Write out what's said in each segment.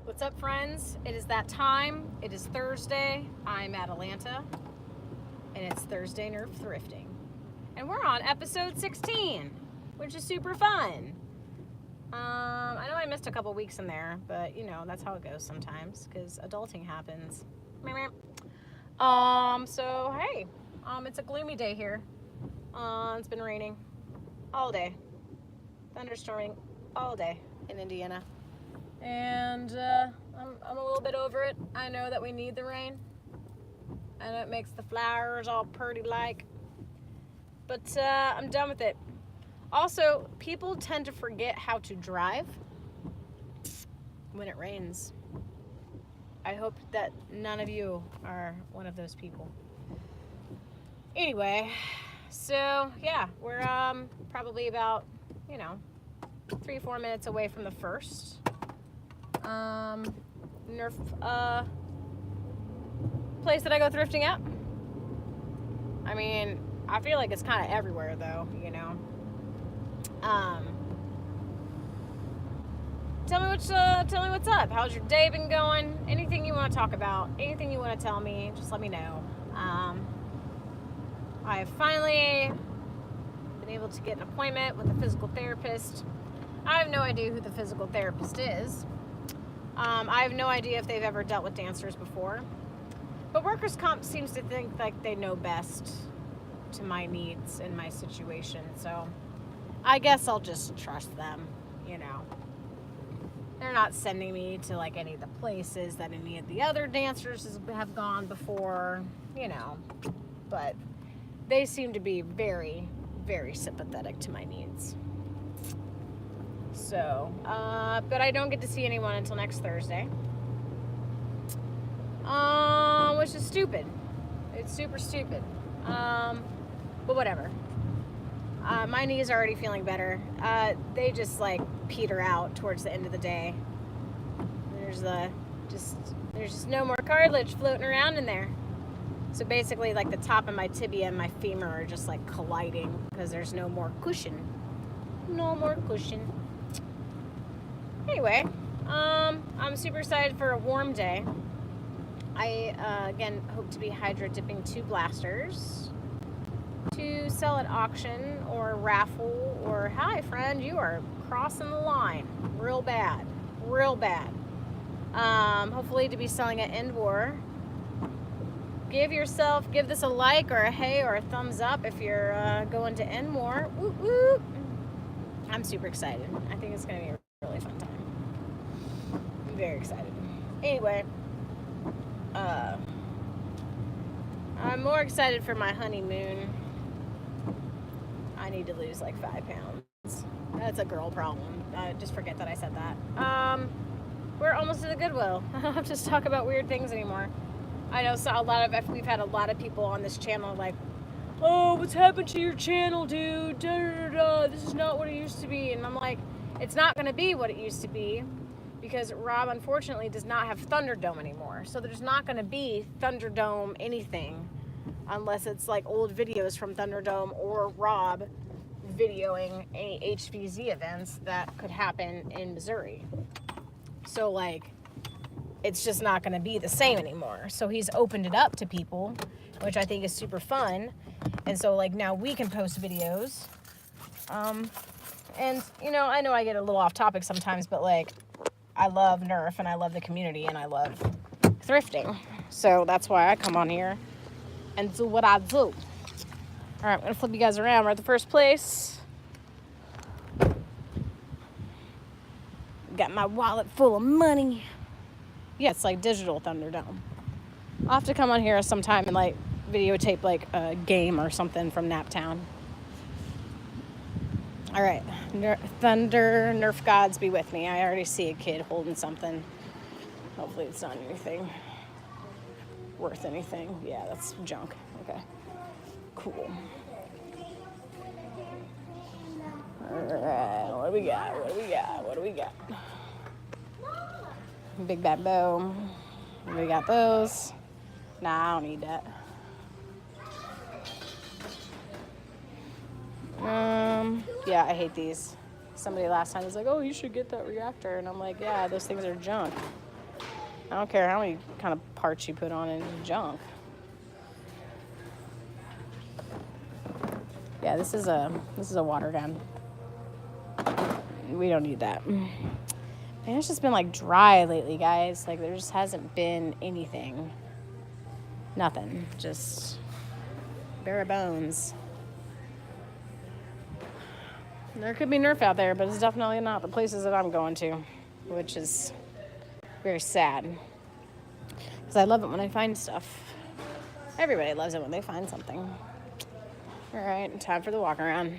What's up, friends? It is that time. It is Thursday. I'm at Atlanta, and it's Thursday Nerf Thrifting. And we're on episode 16, which is super fun. I know I missed a couple weeks in there, but you know, that's how it goes sometimes, because adulting happens. So hey, it's a gloomy day here. It's been raining all day, thunderstorming all day in Indiana. And I'm a little bit over it. I know that we need the rain. I know it makes the flowers all pretty like. But I'm done with it. Also, people tend to forget how to drive when it rains. I hope that none of you are one of those people. Anyway, so yeah, we're probably about, 3-4 minutes away from the first Nerf place that I go thrifting at. I mean, I feel like it's kind of everywhere though, Tell me what's up. How's your day been going? Anything you want to talk about, anything you want to tell me, just let me know. I have finally been able to get an appointment with a physical therapist. I have no idea who the physical therapist is. I have no idea if they've ever dealt with dancers before. But workers' comp seems to think like they know best to my needs and my situation. So I guess I'll just trust them, They're not sending me to like any of the places that any of the other dancers have gone before, But they seem to be very, very sympathetic to my needs. So, but I don't get to see anyone until next Thursday, which is stupid. It's super stupid. But whatever. My knees are already feeling better. They just like peter out towards the end of the day. There's just no more cartilage floating around in there. So basically, like the top of my tibia and my femur are just like colliding because there's no more cushion. No more cushion. Anyway, I'm super excited for a warm day. I, again, hope to be hydro dipping 2 blasters to sell at auction or raffle or, hi friend, you are crossing the line real bad. Hopefully to be selling at End War. Give this a like or a hey or a thumbs up if you're going to End War. Woo woo. I'm super excited. I think it's going to be a really fun time. I'm very excited. Anyway, I'm more excited for my honeymoon. I need to lose like 5 pounds. That's a girl problem. Just forget that I said that. We're almost to the Goodwill. I don't have to talk about weird things anymore. I know we've had a lot of people on this channel like, oh, what's happened to your channel, dude? This is not what it used to be. And I'm like, it's not going to be what it used to be because Rob, unfortunately, does not have Thunderdome anymore. So there's not going to be Thunderdome anything unless it's like old videos from Thunderdome or Rob videoing any HVZ events that could happen in Missouri. So, like, it's just not going to be the same anymore. So he's opened it up to people, which I think is super fun. And so, like, now we can post videos. And, I know I get a little off topic sometimes, but, like, I love Nerf and I love the community and I love thrifting. So that's why I come on here and do what I do. All right, I'm going to flip you guys around. We're at the first place. Got my wallet full of money. Yeah, it's like digital Thunderdome. I'll have to come on here sometime and like videotape like a game or something from Naptown. All right, Nerf gods be with me. I already see a kid holding something. Hopefully it's not anything worth anything. Yeah, that's junk. Okay, cool. All right, what do we got? Big bad bow. We got those. Nah, I don't need that. Yeah, I hate these. Somebody last time was like, oh, you should get that reactor. And I'm like, yeah, those things are junk. I don't care how many kind of parts you put on it, it's junk. Yeah, this is a water gun. We don't need that. And it's just been like dry lately, guys. Like there just hasn't been anything. Nothing. Just bare bones. There could be Nerf out there, but it's definitely not the places that I'm going to, which is very sad. Because I love it when I find stuff. Everybody loves it when they find something. All right, time for the walk around.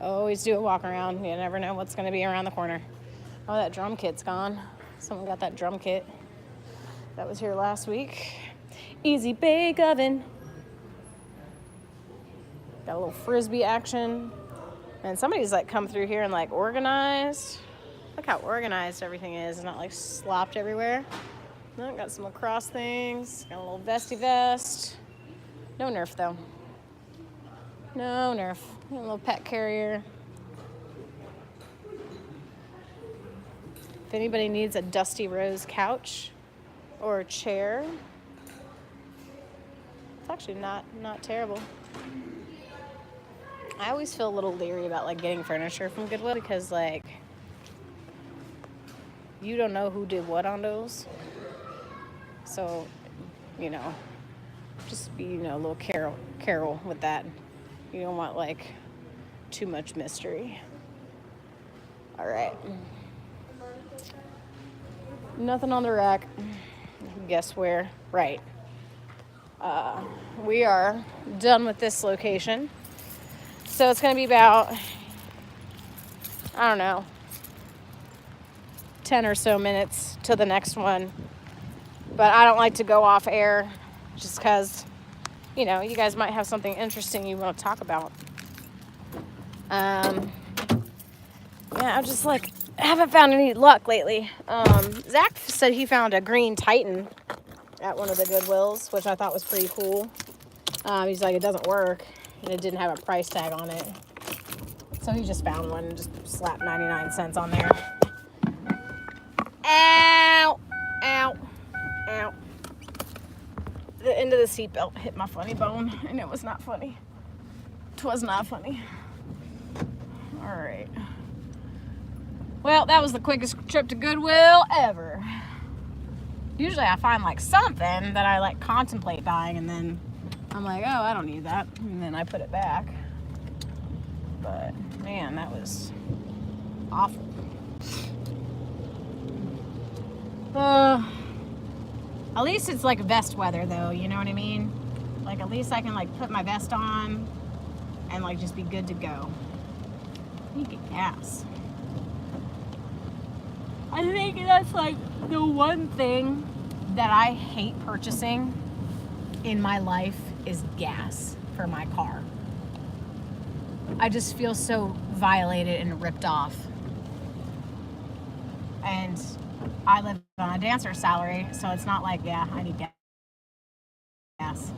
Always do a walk around. You never know what's going to be around the corner. Oh, that drum kit's gone. Someone got that drum kit. That was here last week. Easy bake oven. Got a little frisbee action. And somebody's like come through here and like organized. Look how organized everything is. It's not like slopped everywhere. No, got some lacrosse things. Got a little vesty vest. No Nerf though. No Nerf. A little pet carrier. If anybody needs a Dusty Rose couch or a chair, it's actually not terrible. I always feel a little leery about like getting furniture from Goodwill because like you don't know who did what on those. So, you know, just be, you know, a little careful with that. You don't want like too much mystery. All right. Nothing on the rack. Guess where? Right. We are done with this location. So it's going to be about, I don't know, 10 or so minutes to the next one. But I don't like to go off air just because, you know, you guys might have something interesting you want to talk about. Yeah, I just like haven't found any luck lately. Zach said he found a green Titan at one of the Goodwills, which I thought was pretty cool. He's like, it doesn't work, and it didn't have a price tag on it. So he just found one and just slapped 99 cents on there. Ow! Ow! Ow. The end of the seatbelt hit my funny bone, and it was not funny. It was not funny. All right. Well, that was the quickest trip to Goodwill ever. Usually I find like something that I like contemplate buying, and then I'm like, oh, I don't need that, and then I put it back. But man, that was awful. At least it's like vest weather though, you know what I mean? Like at least I can like put my vest on and like just be good to go. I need to get gas. I think that's like the one thing that I hate purchasing in my life is gas for my car. I just feel so violated and ripped off. And I live on a dancer salary, so it's not like, yeah, I need gas.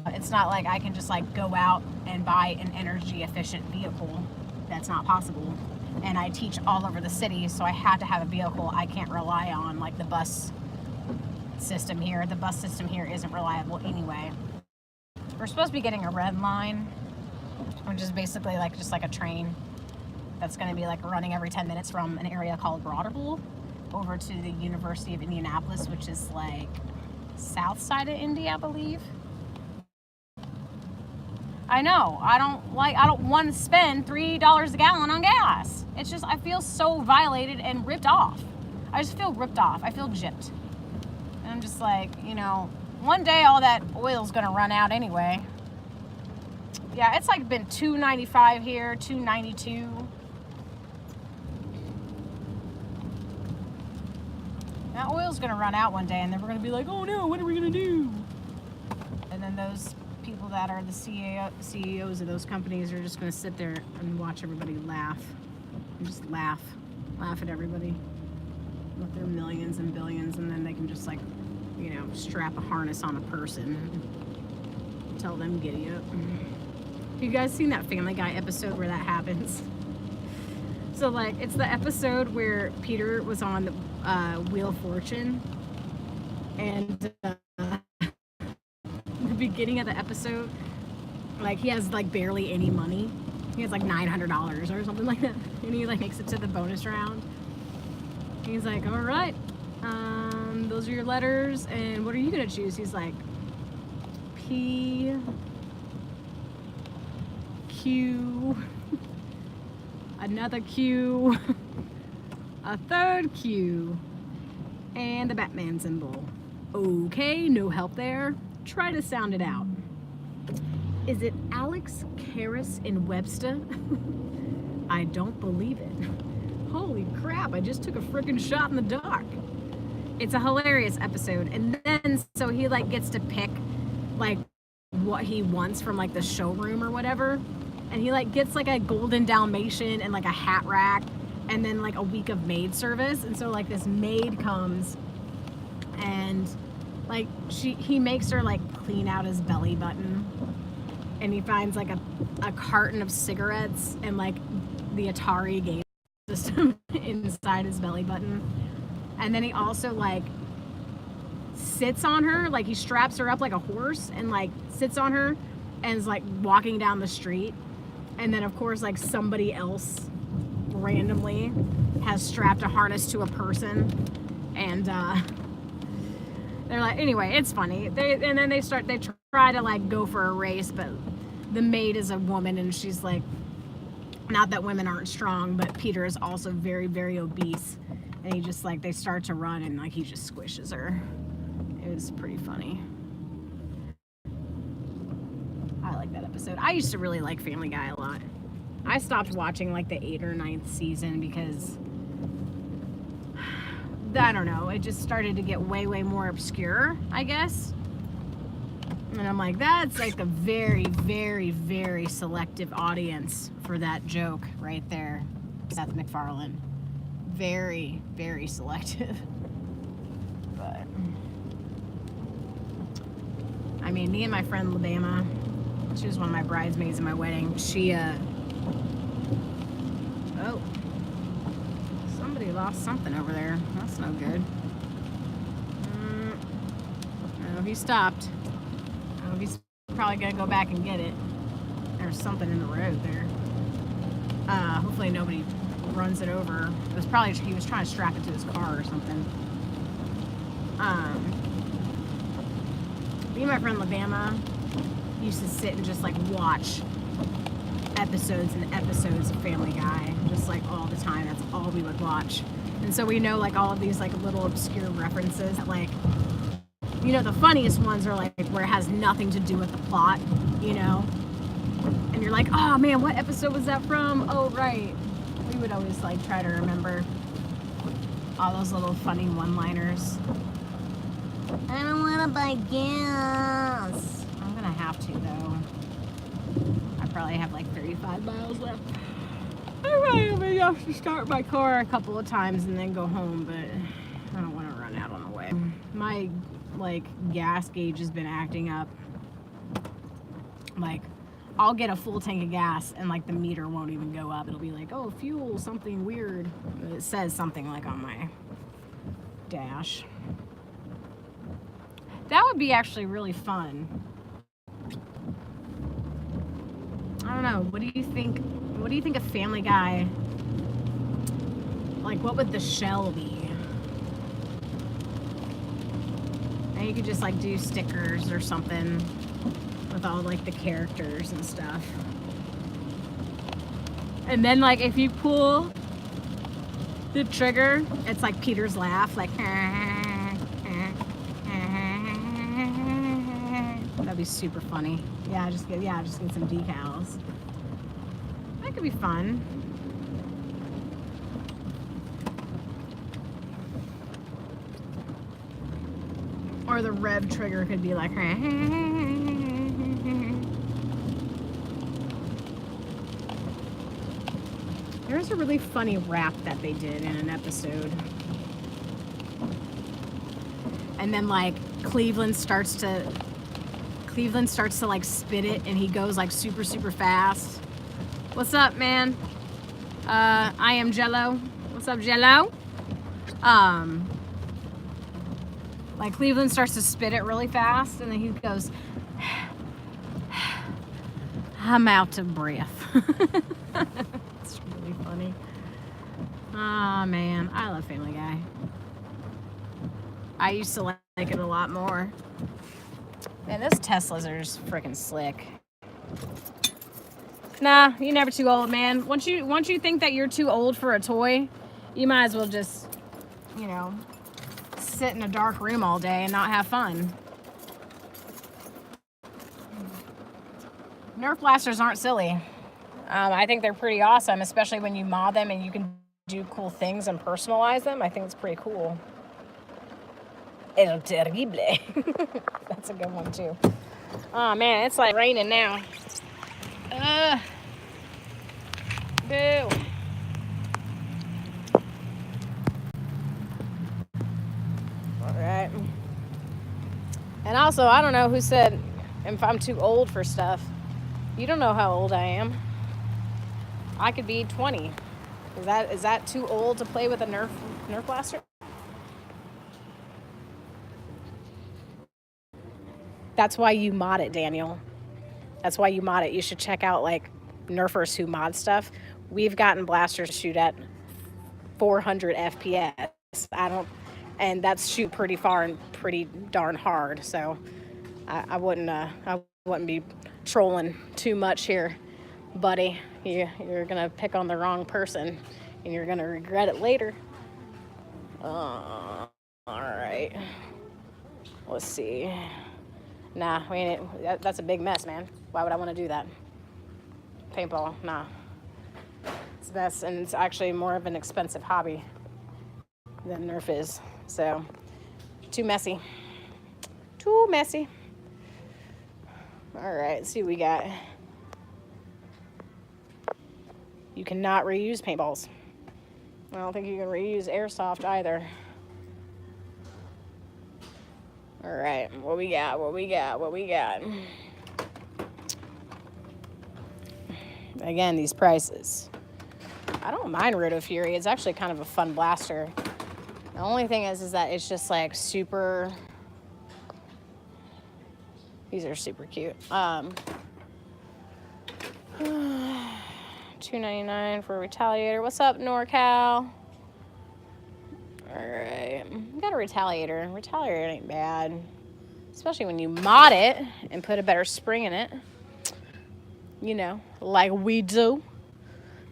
It's not like I can just like go out and buy an energy efficient vehicle. That's not possible. And I teach all over the city, so I have to have a vehicle I can't rely on, like the bus system here. The bus system here isn't reliable anyway. We're supposed to be getting a red line, which is basically like just like a train that's going to be like running every 10 minutes from an area called Broderpool over to the University of Indianapolis, which is like south side of Indy, I believe. I know, I don't want to spend $3 a gallon on gas. It's just, I feel so violated and ripped off. I just feel ripped off. I feel gypped. And I'm just like, you know, one day all that oil's gonna run out anyway. Yeah, it's like been $2.95 here, $2.92. That oil's gonna run out one day, and then we're gonna be like, oh no, what are we gonna do? And then those people that are the CEOs of those companies are just going to sit there and watch everybody laugh. And just laugh at everybody with their millions and billions, and then they can just like, you know, strap a harness on a person and tell them giddy up. You guys seen that Family Guy episode where that happens? So like, it's the episode where Peter was on Wheel of Fortune, And the beginning of the episode, like he has like barely any money. He has like $900 or something like that, and he like makes it to the bonus round. He's like, all right, those are your letters, and what are you gonna choose? He's like, P, Q, another Q, a third Q, and the Batman symbol. Okay, no help there. Try to sound it out. Is it Alex Karras in Webster? I don't believe it. Holy crap, I just took a freaking shot in the dark. It's a hilarious episode. And then, so he like gets to pick like what he wants from like the showroom or whatever. And he like gets like a golden Dalmatian and like a hat rack and then like a week of maid service. And so like this maid comes and like he makes her like clean out his belly button. And he finds like a carton of cigarettes and like the Atari game system inside his belly button. And then he also like sits on her, like he straps her up like a horse and like sits on her and is like walking down the street. And then of course like somebody else randomly has strapped a harness to a person, and they're like, anyway, it's funny. And then they try to like go for a race, but the maid is a woman and she's like, not that women aren't strong, but Peter is also very, very obese. And he just like, they start to run and like he just squishes her. It was pretty funny. I like that episode. I used to really like Family Guy a lot. I stopped watching like the 8th or 9th season because I don't know, it just started to get way, way more obscure, I guess. And I'm like, that's like a very, very, very selective audience for that joke right there, Seth MacFarlane. Very, very selective. But I mean, me and my friend Alabama, she was one of my bridesmaids in my wedding. She oh, somebody lost something over there. That's no good. No, he stopped. Oh, he's probably gonna go back and get it. There's something in the road there. Hopefully nobody runs it over. It was probably, he was trying to strap it to his car or something. Me and my friend Alabama used to sit and just like watch episodes and episodes of Family Guy, just like all the time. That's all we would watch. And so we know like all of these like little obscure references that like, you know, the funniest ones are like where it has nothing to do with the plot, you know? And you're like, oh man, what episode was that from? Oh, right. We would always like try to remember all those little funny one-liners. I don't want to buy gas. I'm gonna have to though. I probably have like 35 miles left. I have to start my car a couple of times and then go home, but I don't want to run out on the way. My like gas gauge has been acting up. Like I'll get a full tank of gas and like the meter won't even go up. It'll be like, oh, fuel, something weird. It says something like on my dash. That would be actually really fun. I don't know. What do you think? What do you think of Family Guy? Like, what would the shell be? And you could just like do stickers or something with all like the characters and stuff. And then like if you pull the trigger, it's like Peter's laugh, like that'd be super funny. Just get some decals. That could be fun. Or the rev trigger could be like There's a really funny rap that they did in an episode. And then like Cleveland starts to like spit it and he goes like super, super fast. What's up, man? I am Jello. What's up, Jello? Like Cleveland starts to spit it really fast, and then he goes, I'm out of breath. It's really funny. Oh man, I love Family Guy. I used to like it a lot more. Man, those Teslas are just freaking slick. Nah, you're never too old, man. Once you think that you're too old for a toy, you might as well just, you know, sit in a dark room all day and not have fun. Nerf blasters aren't silly. I think they're pretty awesome, especially when you mod them and you can do cool things and personalize them. I think it's pretty cool. El Terrible. That's a good one too. Oh man, it's like raining now. Boo. All right. And also, I don't know who said if I'm too old for stuff. You don't know how old I am. I could be 20. Is that too old to play with a Nerf blaster? That's why you mod it, Daniel. That's why you mod it. You should check out like Nerfers who mod stuff. We've gotten blasters to shoot at 400 FPS. And that's shoot pretty far and pretty darn hard. So I wouldn't be trolling too much here, buddy. You're gonna pick on the wrong person, and you're gonna regret it later. All right. Let's see. Nah, that's a big mess, man. Why would I want to do that? Paintball, nah. And it's actually more of an expensive hobby than Nerf is. So, too messy. Too messy. All right, let's see what we got. You cannot reuse paintballs. I don't think you can reuse airsoft either. All right, what we got? Again, these prices. I don't mind Roto Fury. It's actually kind of a fun blaster. The only thing is that it's just like super. These are super cute. $2.99 for a Retaliator. What's up, NorCal? All right, got a Retaliator. Retaliator ain't bad, especially when you mod it and put a better spring in it. You know, like we do.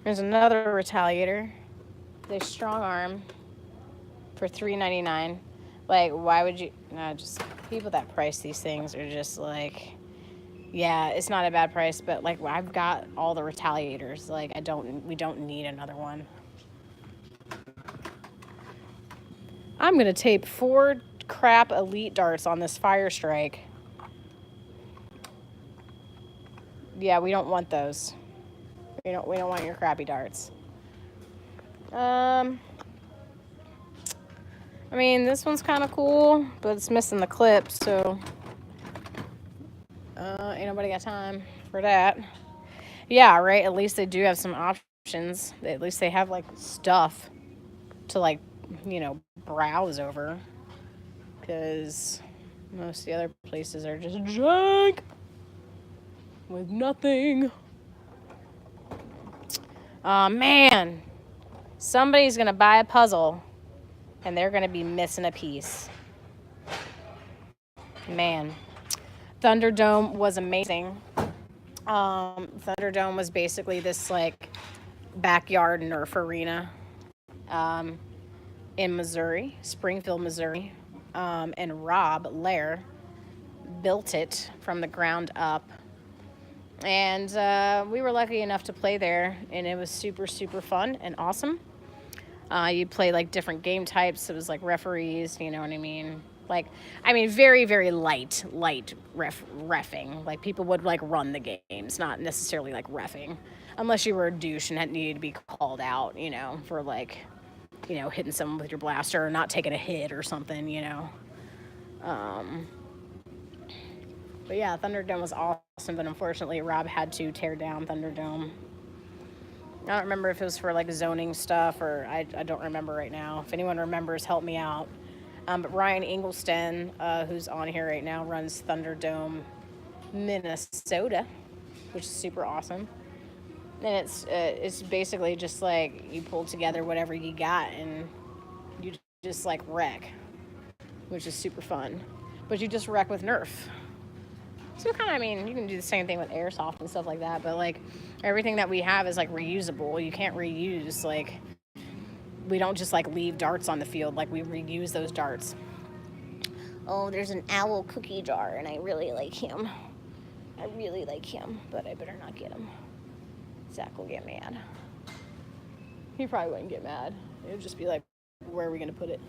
There's another Retaliator. They strong arm for $3.99. Like, why would you? No, just people that price these things are just like, yeah, it's not a bad price, but like I've got all the Retaliators. Like we don't need another one. I'm gonna tape 4 crap elite darts on this Fire Strike. Yeah, we don't want those. We don't want your crappy darts. I mean, this one's kind of cool, but it's missing the clip, so ain't nobody got time for that. Yeah, right. At least they do have some options. At least they have like stuff to like, you know, browse over, because most of the other places are just junk with nothing. Man, somebody's gonna buy a puzzle and they're gonna be missing a piece. Man, Thunderdome was amazing. Thunderdome was basically this like backyard Nerf arena in Missouri, Springfield, Missouri, and Rob Lair built it from the ground up. And we were lucky enough to play there, and it was super, super fun and awesome. You'd play like different game types. It was like referees, you know what I mean? Like, I mean, very, very light reffing. Like, people would like run the games, not necessarily like reffing, unless you were a douche and needed to be called out, you know, for like, you know, hitting someone with your blaster or not taking a hit or something, you know. But yeah, Thunderdome was awesome, but unfortunately Rob had to tear down Thunderdome. I don't remember if it was for like zoning stuff, or I don't remember right now. If anyone remembers, help me out. But Ryan Ingelston, who's on here right now, runs Thunderdome, Minnesota, which is super awesome. And it's basically just like you pull together whatever you got and you just like wreck, which is super fun. But you just wreck with Nerf. So kind of, I mean, you can do the same thing with airsoft and stuff like that, but like everything that we have is like reusable. You can't reuse, like, we don't just like leave darts on the field, like we reuse those darts. Oh, there's an owl cookie jar and I really like him. But I better not get him. Zach will get mad. He probably wouldn't get mad. It would just be like, where are we going to put it?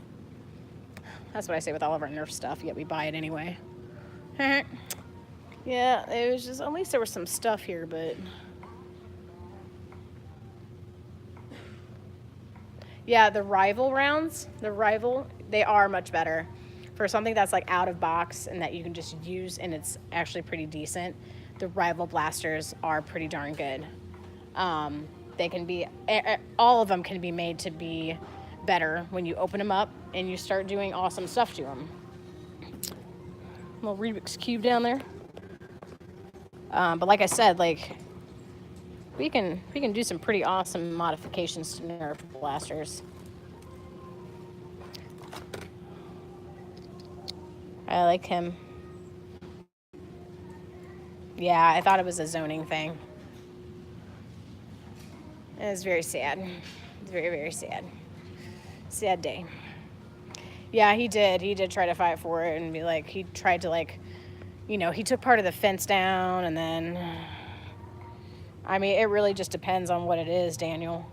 That's what I say with all of our Nerf stuff, yet we buy it anyway. Yeah, it was just, at least there was some stuff here, but... Yeah, the rival rounds, they are much better. For something that's like out of box and that you can just use and it's actually pretty decent, the rival blasters are pretty darn good. They can be, all of them can be made to be better when you open them up and you start doing awesome stuff to them. Little Rubik's Cube down there. But like I said, like, we can do some pretty awesome modifications to Nerf blasters. I like him. Yeah, I thought it was a zoning thing. It was very sad. It's very, very sad. Sad day. Yeah, he did. He did try to fight for it and be like, he tried to like, you know, he took part of the fence down and then, I mean, it really just depends on what it is, Daniel.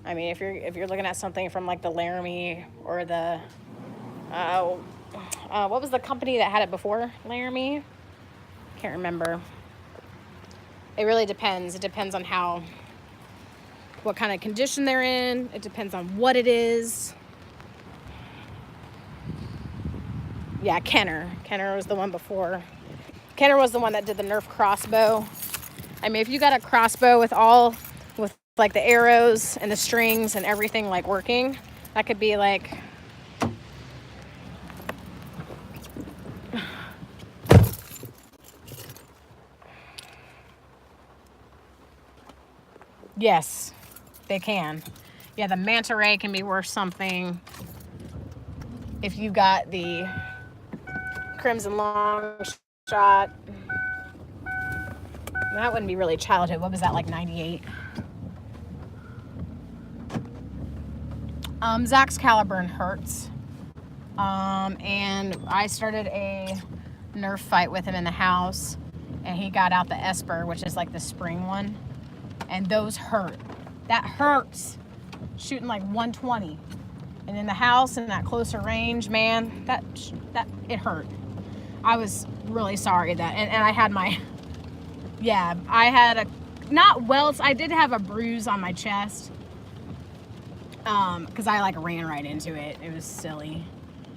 I mean, if you're looking at something from like the Laramie or the, what was the company that had it before Laramie? Can't remember. It really depends. It depends on what kind of condition they're in. It depends on what it is. Yeah, Kenner. Kenner was the one before. Kenner was the one that did the Nerf crossbow. I mean, if you got a crossbow with like the arrows and the strings and everything like working, that could be like, yes, they can. Yeah, the manta ray can be worth something. If you got the crimson long shot, that wouldn't be really childhood. What was that, like 98? Zach's Caliburn hurts. And I started a Nerf fight with him in the house, and he got out the Esper, which is like the spring one, and those hurt. That hurts. Shooting like 120. And in the house, in that closer range, man, that it hurt. I was really sorry that, and I had my, yeah, I had a, not welts, I did have a bruise on my chest, because I like ran right into it. It was silly.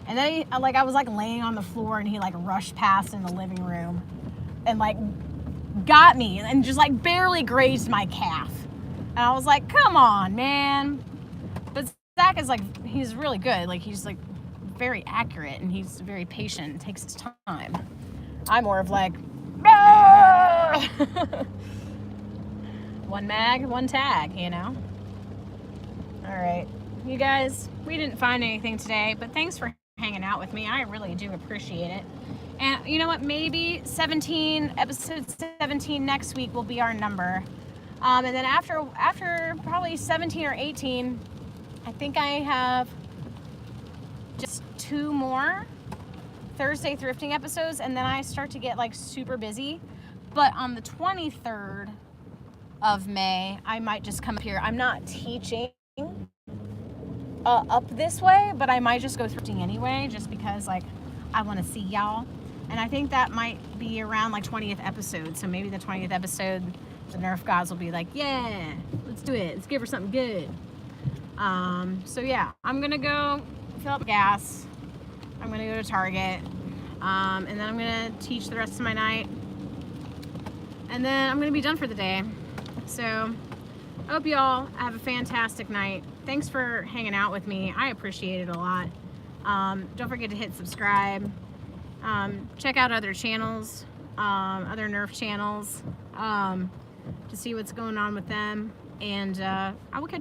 And then I was like laying on the floor and he like rushed past in the living room and like got me and just like barely grazed my calf. And I was like, come on, man. But Zach is like, he's really good. Like, he's like very accurate and he's very patient. It takes his time. I'm more of like, one mag, one tag, you know? All right, you guys, we didn't find anything today, but thanks for hanging out with me. I really do appreciate it. And you know what? Maybe episode 17 next week will be our number. And then after probably 17 or 18, I think I have just 2 more Thursday thrifting episodes, and then I start to get like super busy. But on the 23rd of May, I might just come up here. I'm not teaching up this way, but I might just go thrifting anyway, just because like I want to see y'all. And I think that might be around like 20th episode. So maybe the 20th episode, the Nerf gods will be like, yeah, let's do it. Let's give her something good. So yeah, I'm gonna go fill up gas. I'm gonna go to Target, and then I'm gonna teach the rest of my night, and then I'm gonna be done for the day. So I hope y'all have a fantastic night. Thanks for hanging out with me. I appreciate it a lot. Don't forget to hit subscribe. Check out other channels, other Nerf channels, to see what's going on with them. And I will catch